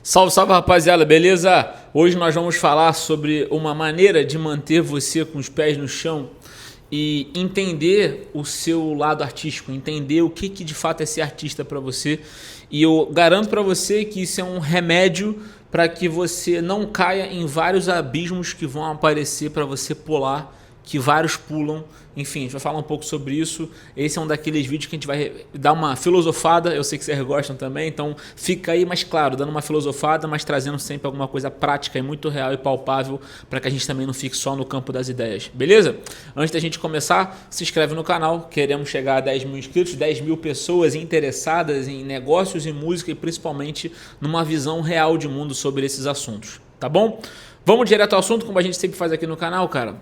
Salve, salve rapaziada, beleza? Hoje nós vamos falar sobre uma maneira de manter você com os pés no chão e entender o seu lado artístico, entender o que de fato é ser artista para você. E eu garanto para você que isso é um remédio para que você não caia em vários abismos que vão aparecer para você pular, que vários pulam. Enfim, a gente vai falar um pouco sobre isso. Esse é um daqueles vídeos que a gente vai dar uma filosofada. Eu sei que vocês gostam também, então fica aí, mas claro, dando uma filosofada, mas trazendo sempre alguma coisa prática e muito real e palpável para que a gente também não fique só no campo das ideias, beleza? Antes da gente começar, se inscreve no canal. Queremos chegar a 10 mil inscritos, 10 mil pessoas interessadas em negócios e música e principalmente numa visão real de mundo sobre esses assuntos, tá bom? Vamos direto ao assunto, como a gente sempre faz aqui no canal, cara.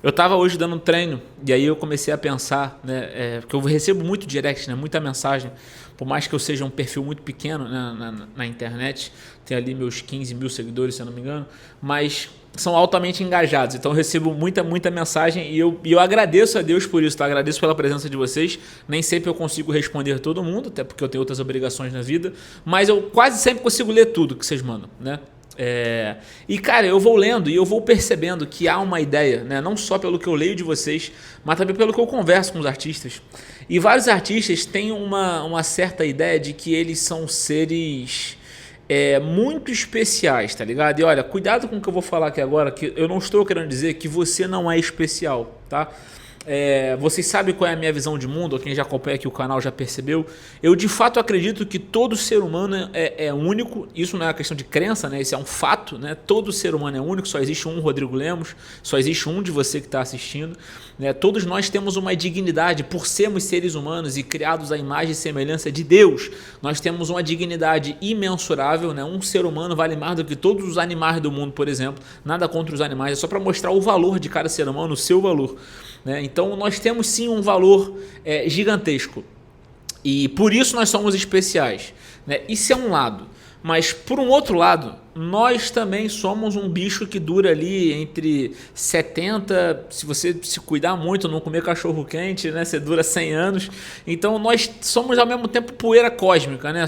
Eu tava hoje dando um treino e aí eu comecei a pensar, né, porque eu recebo muito direct, né, muita mensagem, por mais que eu seja um perfil muito pequeno, né, na internet, tem ali meus 15 mil seguidores, se eu não me engano, mas são altamente engajados, então eu recebo muita mensagem e eu agradeço a Deus por isso, tá? Agradeço pela presença de vocês. Nem sempre eu consigo responder todo mundo, até porque eu tenho outras obrigações na vida, mas eu quase sempre consigo ler tudo que vocês mandam, né? E cara, eu vou lendo e eu vou percebendo que há uma ideia, né? Não só pelo que eu leio de vocês, mas também pelo que eu converso com os artistas. E vários artistas têm uma certa ideia de que eles são seres muito especiais, tá ligado? E olha, cuidado com o que eu vou falar aqui agora, que eu não estou querendo dizer que você não é especial, tá? Vocês sabem qual é a minha visão de mundo, quem já acompanha aqui o canal já percebeu. Eu de fato acredito que todo ser humano é único. Isso não é uma questão de crença, né? Isso é um fato, né? Todo ser humano é único, só existe um Rodrigo Lemos, só existe um de você que está assistindo, né? Todos nós temos uma dignidade por sermos seres humanos e criados à imagem e semelhança de Deus. Nós temos uma dignidade imensurável, né? Um ser humano vale mais do que todos os animais do mundo, por exemplo. Nada contra os animais, é só para mostrar o valor de cada ser humano, o seu valor, né? Então nós temos sim um valor gigantesco e por isso nós somos especiais, né? Isso é um lado, mas por um outro lado nós também somos um bicho que dura ali entre 70, se você se cuidar muito, não comer cachorro quente, né, você dura 100 anos. Então nós somos ao mesmo tempo poeira cósmica, né?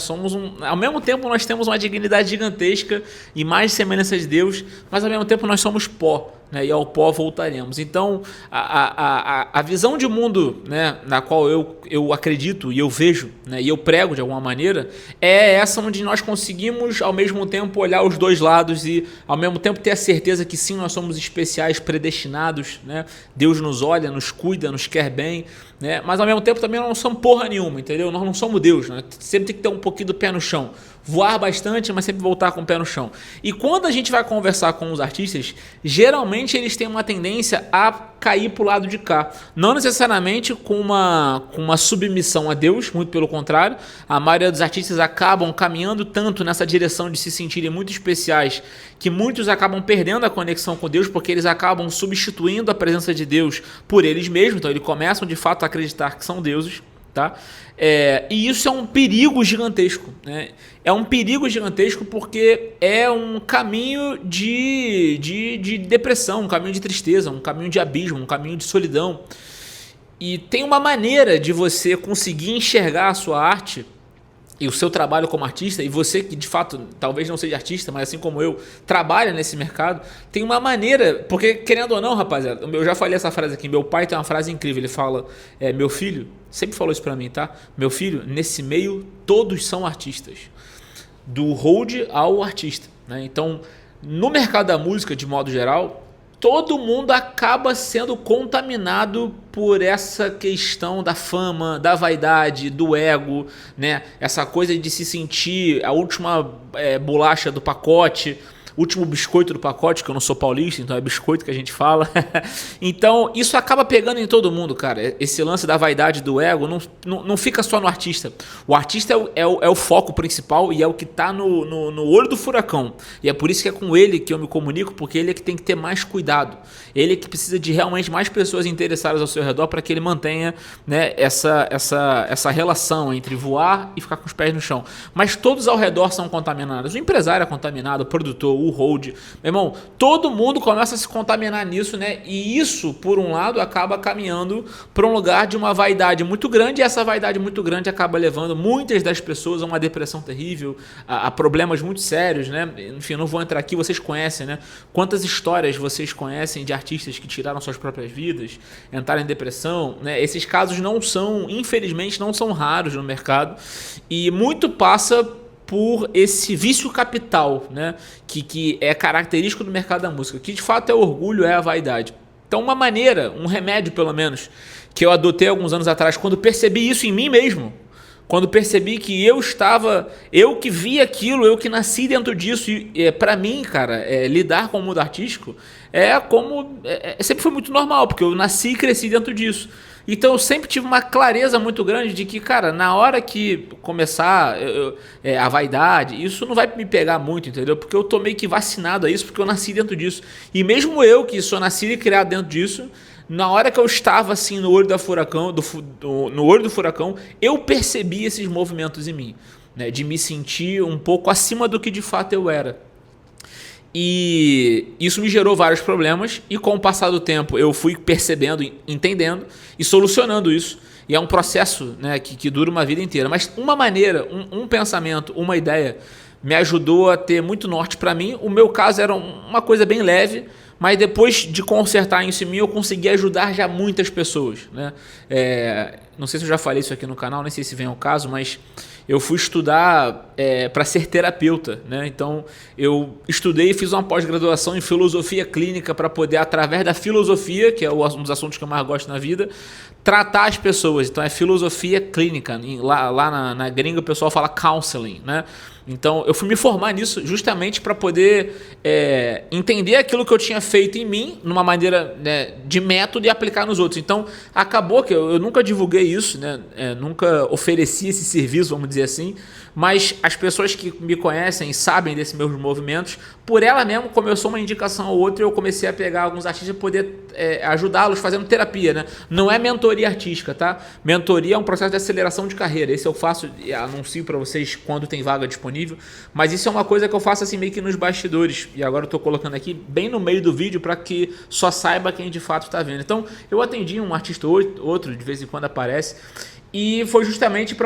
Ao mesmo tempo nós temos uma dignidade gigantesca e mais semelhança de Deus, mas ao mesmo tempo nós somos pó, né, e ao pó voltaremos. Então a visão de mundo, né, na qual eu acredito e eu vejo, né, e eu prego de alguma maneira, é essa onde nós conseguimos ao mesmo tempo olhar os dois lados e ao mesmo tempo ter a certeza que sim, nós somos especiais, predestinados, né? Deus nos olha, nos cuida, nos quer bem, né? Mas ao mesmo tempo também nós não somos porra nenhuma, entendeu? Nós não somos Deus, né? Sempre tem que ter um pouquinho do pé no chão, voar bastante, mas sempre voltar com o pé no chão. E quando a gente vai conversar com os artistas, geralmente eles têm uma tendência a cair pro lado de cá, não necessariamente com uma submissão a Deus, muito pelo contrário. A maioria dos artistas acabam caminhando tanto nessa direção de se sentirem muito especiais que muitos acabam perdendo a conexão com Deus, porque eles acabam substituindo a presença de Deus por eles mesmos. Então eles começam de fato a acreditar que são deuses, tá? E isso é um perigo gigantesco, né? É um perigo gigantesco porque é um caminho de depressão, um caminho de tristeza, um caminho de abismo, um caminho de solidão. E tem uma maneira de você conseguir enxergar a sua arte e o seu trabalho como artista, e você que de fato talvez não seja artista, mas assim como eu, trabalha nesse mercado, tem uma maneira, porque querendo ou não, rapaziada, eu já falei essa frase aqui, meu pai tem uma frase incrível, ele fala, meu filho, sempre falou isso pra mim, tá? Meu filho, nesse meio todos são artistas, do hold ao artista, né? Então, no mercado da música, de modo geral, todo mundo acaba sendo contaminado por essa questão da fama, da vaidade, do ego, né? Essa coisa de se sentir a última bolacha do pacote, último biscoito do pacote, que eu não sou paulista, então é biscoito que a gente fala. Então isso acaba pegando em todo mundo, cara. Esse lance da vaidade, do ego, não fica só no artista. O artista é o foco principal e é o que está no olho do furacão. E é por isso que é com ele que eu me comunico, porque ele é que tem que ter mais cuidado. Ele é que precisa de realmente mais pessoas interessadas ao seu redor para que ele mantenha, né, essa relação entre voar e ficar com os pés no chão. Mas todos ao redor são contaminados. O empresário é contaminado, o produtor, Who Hold. Meu irmão, todo mundo começa a se contaminar nisso, né? E isso, por um lado, acaba caminhando para um lugar de uma vaidade muito grande, e essa vaidade muito grande acaba levando muitas das pessoas a uma depressão terrível, a problemas muito sérios, né? Enfim, eu não vou entrar aqui, vocês conhecem, né? Quantas histórias vocês conhecem de artistas que tiraram suas próprias vidas, entraram em depressão, né? Esses casos não são, infelizmente, não são raros no mercado, e muito passa por esse vício capital, né? Que é característico do mercado da música, que de fato é orgulho, é a vaidade. Então, uma maneira, um remédio pelo menos, que eu adotei alguns anos atrás, quando percebi isso em mim mesmo, quando percebi que eu que vi aquilo, eu que nasci dentro disso, e para mim, cara, lidar com o mundo artístico sempre foi muito normal, porque eu nasci e cresci dentro disso. Então eu sempre tive uma clareza muito grande de que, cara, na hora que começar a vaidade, isso não vai me pegar muito, entendeu? Porque eu tô meio que vacinado a isso, porque eu nasci dentro disso. E mesmo eu, que sou nascido e criado dentro disso, na hora que eu estava assim no olho no olho do furacão, eu percebi esses movimentos em mim, né? De me sentir um pouco acima do que de fato eu era. E isso me gerou vários problemas, e com o passar do tempo eu fui percebendo, entendendo e solucionando isso. E é um processo, né, que dura uma vida inteira. Mas uma maneira, um pensamento, uma ideia me ajudou a ter muito norte para mim. O meu caso era uma coisa bem leve, mas depois de consertar isso em mim, eu consegui ajudar já muitas pessoas, né? Não sei se eu já falei isso aqui no canal, nem sei se vem ao caso, mas eu fui estudar para ser terapeuta, né? Então eu estudei e fiz uma pós-graduação em filosofia clínica para poder, através da filosofia, que é um dos assuntos que eu mais gosto na vida, tratar as pessoas. Então é filosofia clínica. Lá na gringa o pessoal fala counseling, né? Então eu fui me formar nisso justamente para poder entender aquilo que eu tinha feito em mim, numa maneira, né, de método, e aplicar nos outros. Então acabou que eu nunca divulguei isso, né? Nunca ofereci esse serviço, vamos dizer assim, mas as pessoas que me conhecem sabem desses meus movimentos. Por ela mesmo começou uma indicação ou outra, e eu comecei a pegar alguns artistas e poder ajudá-los fazendo terapia, né? Não é mentoria artística, tá? Mentoria é um processo de aceleração de carreira. Esse eu faço, anuncio para vocês quando tem vaga disponível. Mas isso é uma coisa que eu faço assim meio que nos bastidores, e agora eu tô colocando aqui bem no meio do vídeo para que só saiba quem de fato está vendo. Então eu atendi um artista ou outro, de vez em quando aparece, e foi justamente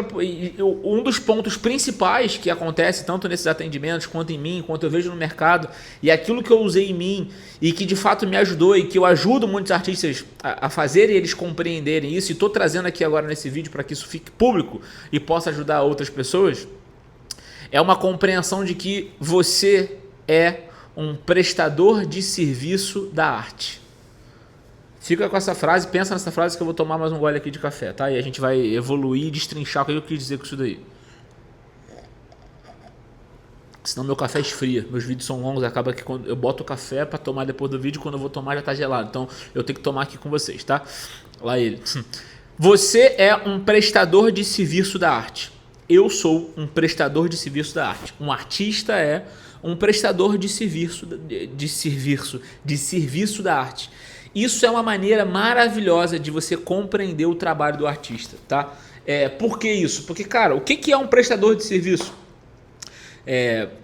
um dos pontos principais que acontece tanto nesses atendimentos quanto em mim, quanto eu vejo no mercado, e aquilo que eu usei em mim e que de fato me ajudou, e que eu ajudo muitos artistas a fazerem eles compreenderem isso, e estou trazendo aqui agora nesse vídeo para que isso fique público e possa ajudar outras pessoas. É uma compreensão de que você é um prestador de serviço da arte. Fica com essa frase, pensa nessa frase, que eu vou tomar mais um gole aqui de café, tá? E a gente vai evoluir e destrinchar o que eu quis dizer com isso daí. Senão meu café esfria. Meus vídeos são longos, acaba que quando eu boto o café para tomar depois do vídeo, quando eu vou tomar já tá gelado. Então eu tenho que tomar aqui com vocês, tá? Lá ele. Você é um prestador de serviço da arte. Eu sou um prestador de serviço da arte. Um artista é um prestador de serviço da arte. Isso é uma maneira maravilhosa de você compreender o trabalho do artista, tá? Por que isso? Porque, cara, o que é um prestador de serviço?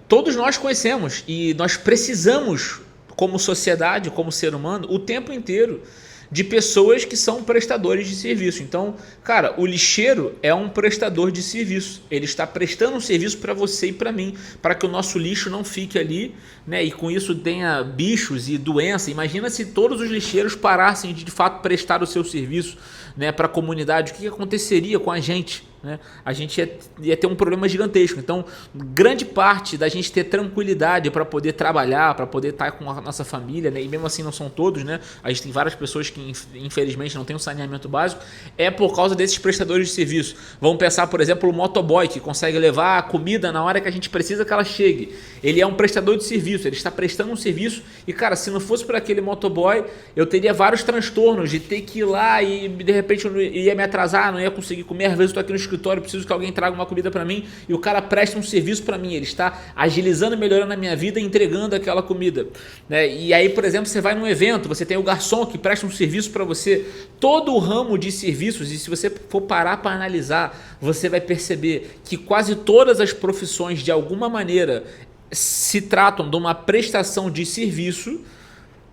Todos nós conhecemos, e nós precisamos, como sociedade, como ser humano, o tempo inteiro, de pessoas que são prestadores de serviço. Então, cara, o lixeiro é um prestador de serviço. Ele está prestando um serviço para você e para mim, para que o nosso lixo não fique ali, né? E com isso tenha bichos e doença. Imagina se todos os lixeiros parassem de fato prestar o seu serviço, né, para a comunidade. O que aconteceria com a gente? Né? A gente ia ter um problema gigantesco. Então, grande parte da gente ter tranquilidade para poder trabalhar, para poder estar com a nossa família, né? E mesmo assim não são todos, né? A gente tem várias pessoas que infelizmente não têm um saneamento básico, é por causa desses prestadores de serviço. Vamos pensar, por exemplo, o motoboy, que consegue levar a comida na hora que a gente precisa que ela chegue. Ele é um prestador de serviço, ele está prestando um serviço, e cara, se não fosse por aquele motoboy, eu teria vários transtornos de ter que ir lá e de repente eu ia me atrasar, não ia conseguir comer. Às vezes eu estou aqui no escritório, preciso que alguém traga uma comida para mim, e o cara presta um serviço para mim, ele está agilizando e melhorando a minha vida, entregando aquela comida, né? E aí, por exemplo, você vai num evento, você tem o garçom que presta um serviço para você. Todo o ramo de serviços, e se você for parar para analisar, você vai perceber que quase todas as profissões, de alguma maneira, se tratam de uma prestação de serviço,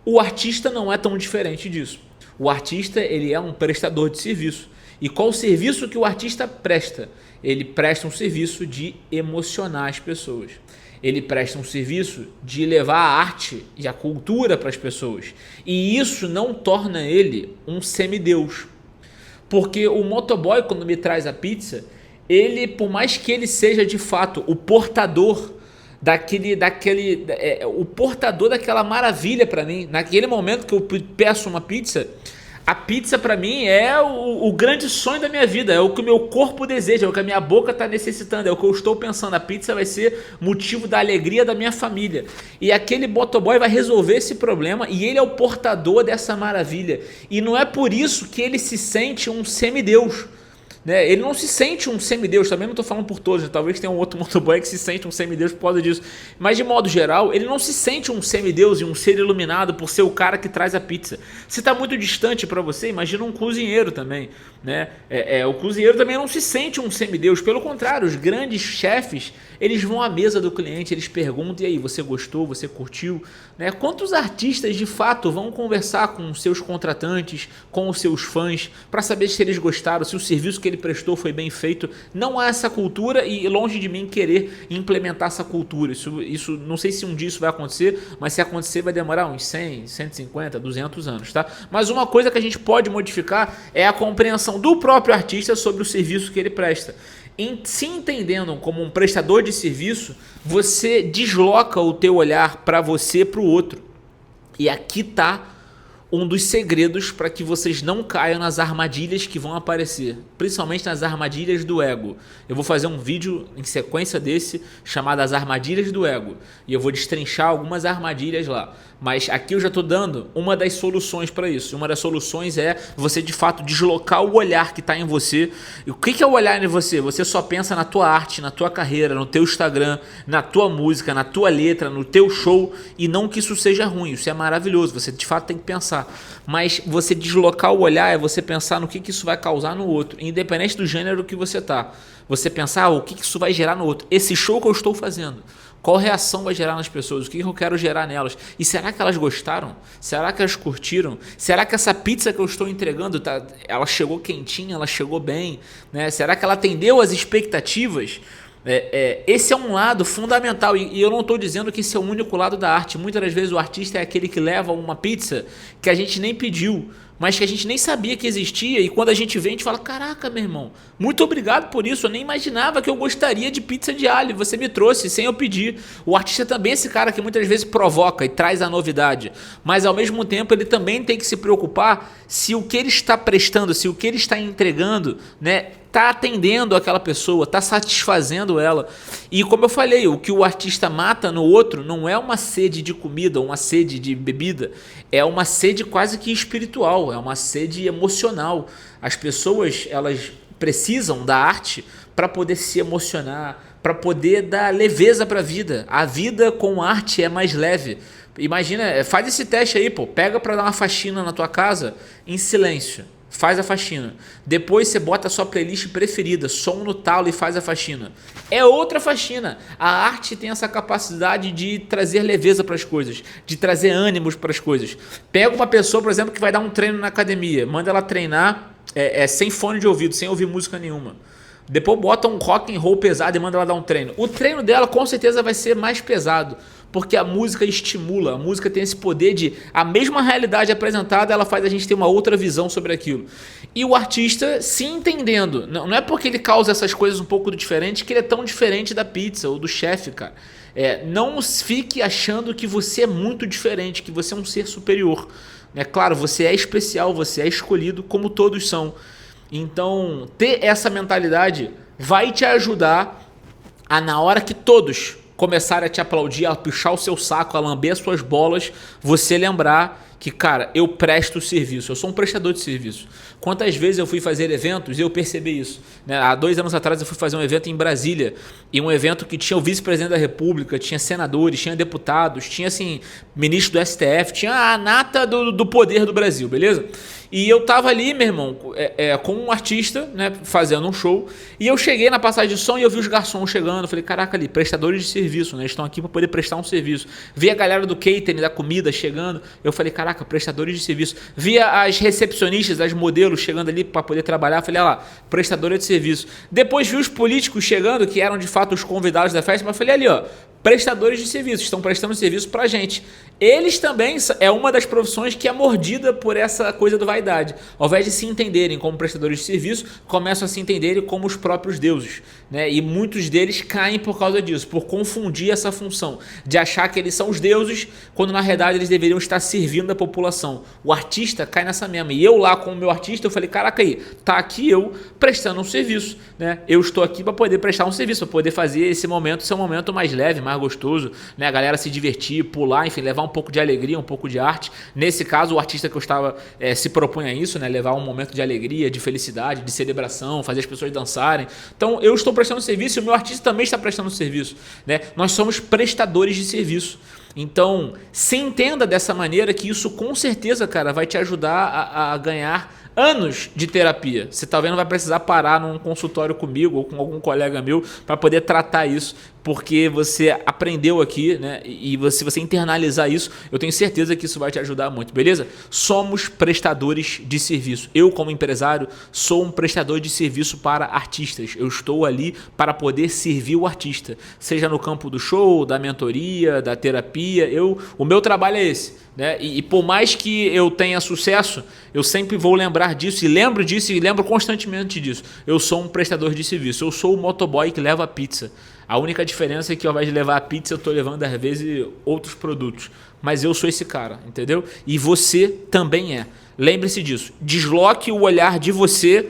o artista não é tão diferente disso. O artista, ele é um prestador de serviço. E qual o serviço que o artista presta? Ele presta um serviço de emocionar as pessoas. Ele presta um serviço de levar a arte e a cultura para as pessoas. E isso não torna ele um semideus. Porque o motoboy, quando me traz a pizza, ele, por mais que ele seja de fato o portador o portador daquela maravilha para mim, naquele momento que eu peço uma pizza, a pizza para mim é o grande sonho da minha vida, é o que o meu corpo deseja, é o que a minha boca está necessitando, é o que eu estou pensando. A pizza vai ser motivo da alegria da minha família. E aquele motoboy vai resolver esse problema e ele é o portador dessa maravilha. E não é por isso que ele se sente um semideus. Né? Ele não se sente um semideus, também não estou falando por todos, talvez tenha um outro motoboy que se sente um semideus por causa disso, mas de modo geral, ele não se sente um semideus e um ser iluminado por ser o cara que traz a pizza. Se está muito distante para você, imagina um cozinheiro também, né? O cozinheiro também não se sente um semideus, pelo contrário, os grandes chefes, eles vão à mesa do cliente, eles perguntam, e aí, você gostou, você curtiu? Né? Quantos artistas de fato vão conversar com os seus contratantes, com os seus fãs, para saber se eles gostaram, se o serviço que ele prestou foi bem feito? Não há essa cultura e longe de mim querer implementar essa cultura. Isso não sei se um dia isso vai acontecer, mas se acontecer vai demorar uns 100, 150, 200 anos, tá? Mas uma coisa que a gente pode modificar é a compreensão do próprio artista sobre o serviço que ele presta. Se entendendo como um prestador de serviço, você desloca o teu olhar para você, para o outro. E aqui está um dos segredos para que vocês não caiam nas armadilhas que vão aparecer, principalmente nas armadilhas do ego. Eu vou fazer um vídeo em sequência desse chamado As Armadilhas do Ego, e eu vou destrinchar algumas armadilhas lá. Mas aqui eu já estou dando uma das soluções para isso. Uma das soluções é você de fato deslocar o olhar que está em você. E o que é o olhar em você? Você só pensa na tua arte, na tua carreira, no teu Instagram, na tua música, na tua letra, no teu show, e não que isso seja ruim, isso é maravilhoso, você de fato tem que pensar. Mas você deslocar o olhar é você pensar no que isso vai causar no outro, independente do gênero que você tá. Você pensar o que isso vai gerar no outro. Esse show que eu estou fazendo, qual reação vai gerar nas pessoas? O que eu quero gerar nelas? E será que elas gostaram? Será que elas curtiram? Será que essa pizza que eu estou entregando, ela chegou quentinha, ela chegou bem? Né? Será que ela atendeu às expectativas? Esse é um lado fundamental, e eu não estou dizendo que esse é o único lado da arte. Muitas das vezes o artista é aquele que leva uma pizza que a gente nem pediu, mas que a gente nem sabia que existia, e quando a gente vê, a gente fala: caraca, meu irmão, muito obrigado por isso, eu nem imaginava que eu gostaria de pizza de alho, você me trouxe sem eu pedir. O artista também é esse cara que muitas vezes provoca e traz a novidade, mas ao mesmo tempo ele também tem que se preocupar se o que ele está prestando, se o que ele está entregando, né, está atendendo aquela pessoa, está satisfazendo ela. E como eu falei, o que o artista mata no outro não é uma sede de comida, uma sede de bebida, é uma sede quase que espiritual, é uma sede emocional. As pessoas, elas precisam da arte para poder se emocionar, para poder dar leveza para a vida. A vida com arte é mais leve. Imagina, faz esse teste aí, pô, pega para dar uma faxina na tua casa em silêncio. Faz a faxina. Depois você bota a sua playlist preferida, som no talo, e faz a faxina. É outra faxina. A arte tem essa capacidade de trazer leveza para as coisas, de trazer ânimos para as coisas. Pega uma pessoa, por exemplo, que vai dar um treino na academia, manda ela treinar sem fone de ouvido, sem ouvir música nenhuma. Depois bota um rock and roll pesado e manda ela dar um treino. O treino dela com certeza vai ser mais pesado, porque a música estimula, a música tem esse poder de, a mesma realidade apresentada, ela faz a gente ter uma outra visão sobre aquilo. E o artista se entendendo, não é porque ele causa essas coisas um pouco diferentes que ele é tão diferente da pizza ou do chefe, cara. Não fique achando que você é muito diferente, que você é um ser superior. Claro, você é especial, você é escolhido, como todos são. Então, ter essa mentalidade vai te ajudar a, na hora que todos começarem a te aplaudir, a puxar o seu saco, a lamber as suas bolas, você lembrar que, cara, eu presto serviço, eu sou um prestador de serviço. Quantas vezes eu fui fazer eventos e eu percebi isso, né? Há 2 anos atrás eu fui fazer um evento em Brasília, e um evento que tinha o vice-presidente da República, tinha senadores, tinha deputados, tinha assim, ministro do STF, tinha a nata do poder do Brasil, beleza? E eu tava ali, meu irmão, com um artista, né, fazendo um show, e eu cheguei na passagem de som e eu vi os garçons chegando, eu falei, caraca, ali, prestadores de serviço, né, estão aqui para poder prestar um serviço. Vi a galera do catering, da comida chegando, eu falei, caraca, prestadores de serviço. Vi as recepcionistas, as modelos chegando ali para poder trabalhar, eu falei, olha lá, prestadora de serviço. Depois vi os políticos chegando, que eram de fato os convidados da festa, mas eu falei ali, ó, prestadores de serviço, estão prestando serviço pra gente. Eles também é uma das profissões que é mordida por essa coisa do vaidade. Ao invés de se entenderem como prestadores de serviço, começam a se entenderem como os próprios deuses, né? E muitos deles caem por causa disso, por confundir essa função, de achar que eles são os deuses, quando na realidade eles deveriam estar servindo a população. O artista cai nessa mesma. E eu lá como meu artista, eu falei, caraca aí, tá aqui eu prestando um serviço, né? Eu estou aqui para poder prestar um serviço, para poder fazer esse momento ser um momento mais leve, mais gostoso, né? A galera se divertir, pular, enfim, levar um pouco de alegria, um pouco de arte. Nesse caso, o artista que eu estava se propõe a isso, né? Levar um momento de alegria, de felicidade, de celebração, fazer as pessoas dançarem. Então, eu estou prestando serviço e o meu artista também está prestando serviço, né? Nós somos prestadores de serviço. Então, se entenda dessa maneira que isso com certeza, cara, vai te ajudar a ganhar anos de terapia. Você talvez não vai precisar parar num consultório comigo ou com algum colega meu para poder tratar isso, porque você aprendeu aqui, né? E se você internalizar isso, eu tenho certeza que isso vai te ajudar muito, beleza? Somos prestadores de serviço. Eu, como empresário, sou um prestador de serviço para artistas. Eu estou ali para poder servir o artista, seja no campo do show, da mentoria, da terapia. O meu trabalho é esse, né? E por mais que eu tenha sucesso, eu sempre vou lembrar disso e lembro constantemente disso. Eu sou um prestador de serviço. Eu sou o motoboy que leva a pizza. A única diferença é que ao invés de levar a pizza, eu estou levando às vezes outros produtos. Mas eu sou esse cara, entendeu? E você também é. Lembre-se disso. Desloque o olhar de você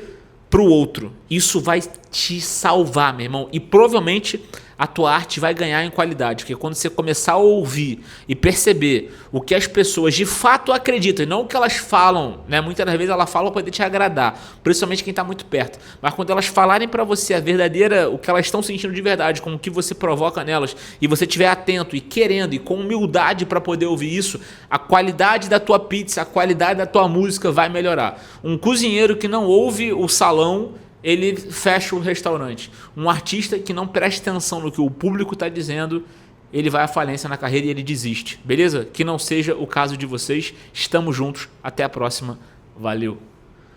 para o outro. Isso vai te salvar, meu irmão. E provavelmente a tua arte vai ganhar em qualidade, porque quando você começar a ouvir e perceber o que as pessoas de fato acreditam, e não o que elas falam, né? Muitas das vezes elas falam para poder te agradar, principalmente quem está muito perto, mas quando elas falarem para você a verdadeira, o que elas estão sentindo de verdade, com o que você provoca nelas, e você estiver atento e querendo e com humildade para poder ouvir isso, a qualidade da tua pizza, a qualidade da tua música vai melhorar. Um cozinheiro que não ouve o salão, ele fecha o restaurante. Um artista que não presta atenção no que o público está dizendo, ele vai à falência na carreira e ele desiste. Beleza? Que não seja o caso de vocês. Estamos juntos. Até a próxima. Valeu.